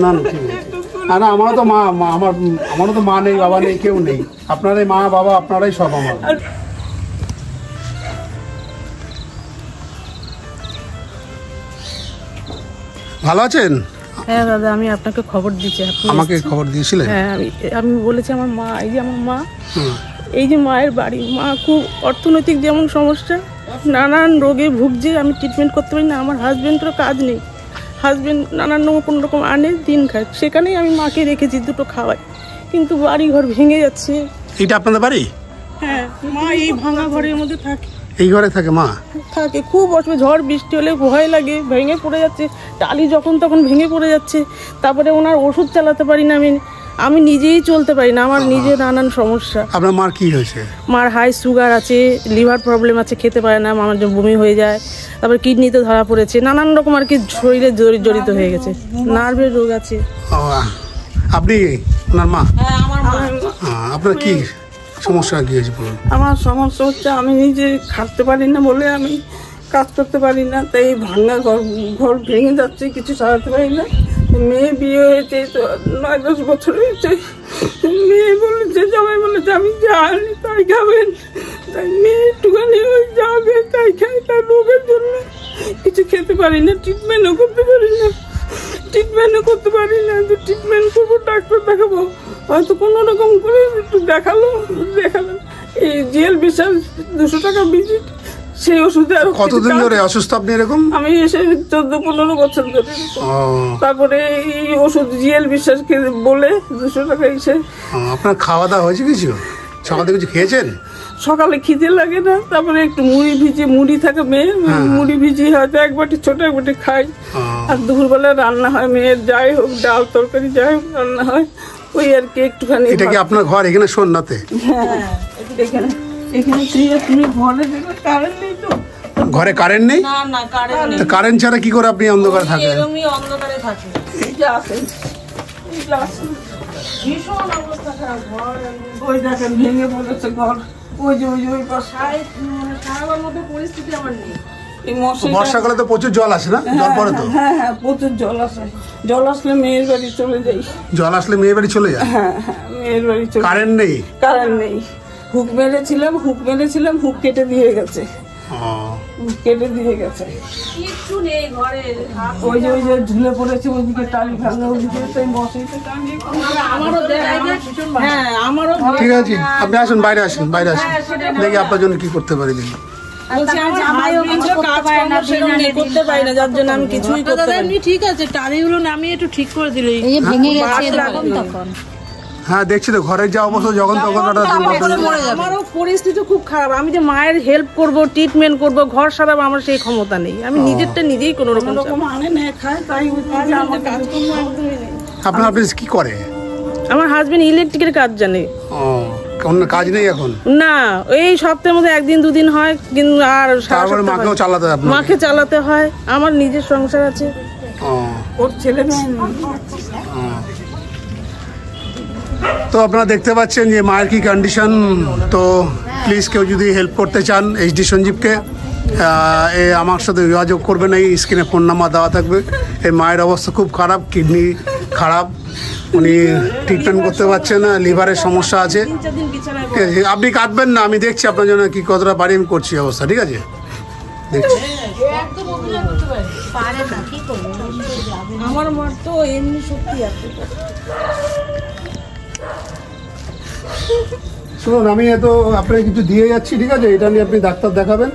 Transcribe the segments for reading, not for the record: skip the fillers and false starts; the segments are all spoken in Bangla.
না না ঠিক আছে। না আমারও তো আমারও তো মা নেই, বাবা নেই, কেউ নেই। আপনারাই মা বাবা, আপনারাই সব আমার। ভালো আছেন? হ্যাঁ দাদা, আমি আপনাকে খবর দিচ্ছি। আমাকে খবর দিয়েছিলেন? হ্যাঁ, আমি বলেছি আমার মা, এই যে আমার মা, এই যে মায়ের বাড়ি। মা খুব অর্থনৈতিক যেমন সমস্যা, নানান রোগে ভুগছে, আমি ট্রিটমেন্ট করতে পারি না। আমার হাজব্যান্ডেরও কাজ নেই, হাজব্যান্ড নানান কোনো রকম আনে, দিন খায়, সেখানেই আমি মাকে রেখেছি, দুটো খাওয়াই, কিন্তু বাড়ি ঘর ভেঙে যাচ্ছে। এটা আপনাদের বাড়ি? হ্যাঁ, মা এই ভাঙা ঘরের মধ্যে থাকে। এই ঘরে থাকে মা? থাকে, খুব অসুবিধা, ঝড় বৃষ্টি হলে ভয় লাগে, ভেঙে পড়ে যাচ্ছে, টালি যখন তখন ভেঙে পড়ে যাচ্ছে। তারপরে ওনার ওষুধ চালাতে পারি না, আমি নিজেই চলতে পারি না, আমার নিজের নানান সমস্যা। আপনার মার কি হয়েছে? মার হাই সুগার আছে, লিভার প্রবলেম আছে, খেতে পারে না, আমার বমি হয়ে যায়, তারপর কিডনিতে ধরা পড়েছে, নানান রকম আর কি শরীরে জড়িত হয়ে গেছে, নার্ভের রোগ আছে। আপনি ওনার মা? হ্যাঁ, আমার মা। আপনার কি সমস্যা কি হয়েছে বলুন? আমার সমস্যা হচ্ছে আমি নিজে খাটতে পারি না বলে আমি কাজ করতে পারি না, তাই ভাঙা ঘর ভেঙে যাচ্ছে, কিছু সারাতে পারি না। মেয়ে বিয়ে হয়েছে তো 9-10 বছর হয়েছে। মেয়ে বলেছে, জামাই বলেছে আমি জানি তাই খাবেন, তাই মেয়ে একটুখানি ওই যাবে তাই খাই, তার রোগের জন্য কিছু খেতে পারি না, ট্রিটমেন্টও করতে পারি না, তো ট্রিটমেন্ট করবো, ডাক্তার দেখাবো, হয়তো কোনো রকম করে একটু দেখালাম। এই জিএল বিশ্বাস 200 টাকা ভিজিট, সেই ওষুধে। আর কতদিন ধরে অসুস্থ আপনি এরকম? আমি এসে 14-15 বছর ধরে। তারপরে এই ওষুধ জিএল বিশ্বাসকে বলে 200 টাকা এসে। আপনার খাওয়া দাওয়া হয়েছে কিছু? সকাল থেকে কিছু খেয়েছেন? সকালে খিদে লাগে না, তারপরে একটু মুড়ি থাকে মেয়ে, মুড়ি ভিজি হয়তো এক বাটি ছোট এক বাটি খাই। আর দুপুরবেলা রান্না হয় মেয়ের, যাই হোক ডাল তরকারি যাই হোক রান্না হয়, ওই আর কি একটুখানি। এটা কি আপনার ঘর এখানে সোননাথে? হ্যাঁ, এখানে তুমি ঘরে দেখো কারেন্ট নেই তো। ঘরে কারেন্ট নেই? না কারেন্ট নেই। কারেন্ট ছাড়া কি করে আপনি অন্ধকারে থাকেন? আমি অন্ধকারে থাকি। এই যে আছে, ভীষণ অবস্থা খারাপ, ঘর ওই দেখেন ভেঙে পড়েছে ঘর, ওই যে সারাবার মতো পরিস্থিতি আমার নেই। বর্ষাকালে তো প্রচুর জল আসে না? জল পড়ে তো? হ্যাঁ, প্রচুর জল আসে, জল আসলে মেয়ের বাড়ি চলে যাই। জল আসলে মেয়ের বাড়ি চলে যায়? হ্যাঁ, মেয়ের বাড়ি চলে। কারেন্ট নেই? কারেন্ট নেই, হুক মেরেছিলাম, হুক কেটে দিয়ে গেছে, কিচ্ছু নেই ঘরে। ওই যে ঝুলে পড়েছে ওইদিকে টালি ভাঙা, ওইদিকে আমারও। ঠিক আছে, আপনি আসুন, বাইরে আসুন, দেখি আপনার জন্য কি করতে পারি। দেখি যার জন্য আমি কিছুই করতে পারি না। ঠিক আছে, টালিগুলো নামিয়ে একটু ঠিক করে দিলে। হ্যাঁ, দেখছি তো ঘরের যা অবস্থা, যখন তখন আমারও পরিস্থিতি খুব খারাপ। আমি যে মায়ের হেল্প করব, ট্রিটমেন্ট করব, ঘর সারাবো, আমার সেই ক্ষমতা নেই। আমি নিজেরটা নিজেই কোনো রকম আপনার অফিস কি করে? আমার হাজবেন্ড ইলেকট্রিকের কাজ জানে। অন্য কাজ নেই এখন? না, এই সপ্তাহের মধ্যে 1-2 দিন হয়, কিন্তু আর মাকে চালাতে হয়। আমার নিজের সংসার আছে, ওর ছেলে মেয়ে। তো আপনারা দেখতে পাচ্ছেন যে মায়ের কি কন্ডিশন। তো প্লিজ কেউ যদি হেল্প করতে চান এইচডি সঞ্জীবকে, আমার সাথে যোগাযোগ করবেন। এই স্ক্রিনে ফোন নাম্বার দেওয়া থাকবে। এই মায়ের অবস্থা খুব খারাপ, কিডনি খারাপ, উনি ট্রিটমেন্ট করতে পারছেন না, লিভারের সমস্যা আছে। ঠিক আছে, আপনি কাটবেন না, আমি দেখছি আপনার জন্য কি কতটা পারি আমি করছি অবস্থা। ঠিক আছে, দেখছি। আমার মার তো এমনি শক্তি আছে। শুনুন, আমি এত আপনাকে কিছু দিয়ে যাচ্ছি, ঠিক আছে? এটা নিয়ে আপনি ডাক্তার দেখাবেন।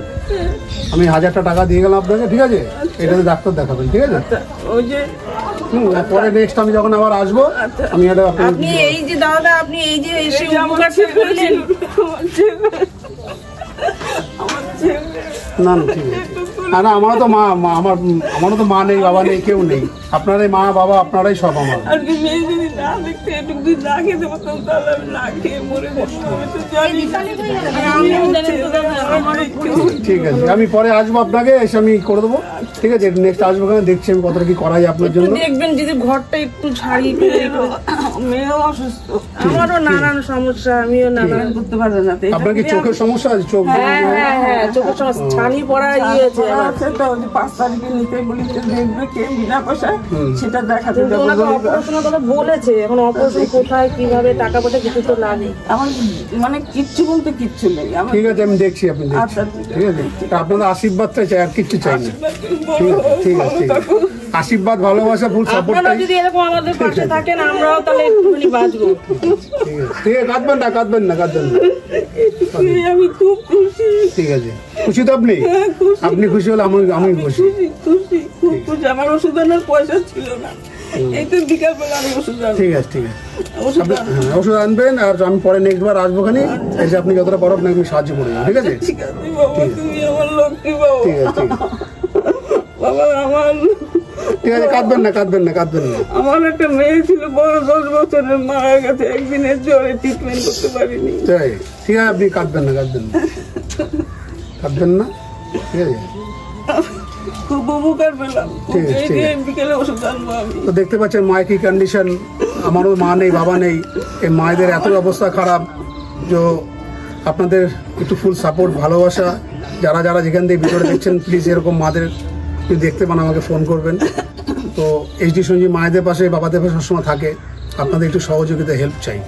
আমি 1000টা টাকা দিয়ে গেলাম আপনাকে, ঠিক আছে? এটাতে ডাক্তার দেখাবেন, ঠিক আছে? পরে নেক্সট আমি যখন আবার আসবো, আমি এটা আপনি এই যে দাদা, আপনি এই যে এসে উপকারটা করলেন। না না ঠিক আছে। না আমারও তো আমারও তো মা নেই, বাবা নেই, কেউ নেই। আপনারাই মা বাবা, আপনারাই সব আমার। ঠিক আছে, আমি পরে আসবো, আপনাকে এসে আমি করে দেবো, ঠিক আছে? নেক্সট আসবো, দেখছি আমি কতটা কি করা যায় আপনার জন্য। দেখবেন যদি ঘরটা একটু ছাড়িয়ে, মেয়েও অসুস্থ, আমারও নানান সমস্যা, আমিও নানান করতে পারবো না। আপনার কি চোখের সমস্যা আছে? চোখ? হ্যাঁ, চোখের সমস্যা, ছানি পড়া আছে। আছে তো 5 তারিখে নিতে বলেছে, দেখবে কে বিনা পয়সা সেটা দেখাতে যাবো। অপারেশনের কথা বলেছে, এখন অপারেশন কোথায় কিভাবে টাকা পয়সা কিছু তো লাগে। আমার মানে কিচ্ছু বলতে কিচ্ছু নেই। ঠিক আছে, আমি দেখছি, আপনি আচ্ছা ঠিক আছে। আপনাদের আশীর্বাদটা চাই, আর কিচ্ছু চাই না। ঠিক আছে, আশীর্বাদ, ভালোবাসা, ফুল সাপোর্ট। আপনারা যদি এরকম আমাদের পাশে থাকেন আমরাও তাহলে একটুখানি বাঁচবো। ঠিক আছে, কাঁদবেন না, কাঁদবেন না, কাঁদবেন না। আমি খুব খুশি। ঠিক আছে, খুশি তো আপনি? আপনি খুশি হলে আমি খুশি। খুশি, খুব খুশি। আমার ওষুধ আনার পয়সা ছিল না, এই তো বিকালবেলা আমি ওষুধ আনবো। ঠিক আছে, ঠিক আছে, ওষুধ আনবেন। আর আমি পরে নেক্সট বার আসবো খানি, এসে আপনি যতটা পারো আপনাকে আমি সাহায্য করে দেবো। ঠিক আছে, ঠিক আছে বাবা, তুমি আমার লক্ষ্মী বাবা। ঠিক আছে, ঠিক আছে, বাবা আমার ঠিক আছে, কাঁদবেন না, কাঁদবেন না, কাঁদবেন না। আমার একটা মেয়ে ছিল বড়, 10 বছরের, মারা গেছে একদিনের জ্বরে, ট্রিটমেন্ট করতে পারিনি। তাই, ঠিক আছে, আপনি কাঁদবেন না, কাঁদবেন না, কাঁদবেন না। ঠিক আছে, খুব উপকার পেলাম। ঠিক আছে, এই ঠিক যে আছে। বিকেলে ওষুধ আনবো আমি। তো দেখতে পাচ্ছেন মায়ের কি কন্ডিশন। আমারও মা নেই, বাবা নেই, এই মায়েদের এত অবস্থা খারাপ যে আপনাদের একটু ফুল সাপোর্ট, ভালোবাসা, যারা যারা যেখান থেকে ভিডিওটা দেখছেন, প্লিজ এরকম মাদের যদি দেখতে পান আমাকে ফোন করবেন। তো এইচডি সঞ্জীব মায়েদের পাশে, বাবাদের পাশে সবসময় থাকে। আপনাদের একটু সহযোগিতা, হেল্প চাই।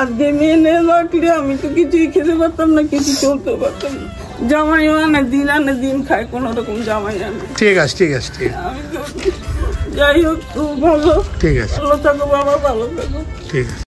আজকে মেয়ে নিয়ে রাখলে আমি তো কিছুই খেতে পারতাম না, কিছু চলতে পারতাম না। জামাই আনে দিন খায়, কোনো রকম জামাই আনে। ঠিক আছে, ঠিক আছে, ঠিক আছে, আমি তো যাই হোক, খুব ভালো। ঠিক আছে, ভালো থাকো বাবা, ভালো থাকো। ঠিক আছে।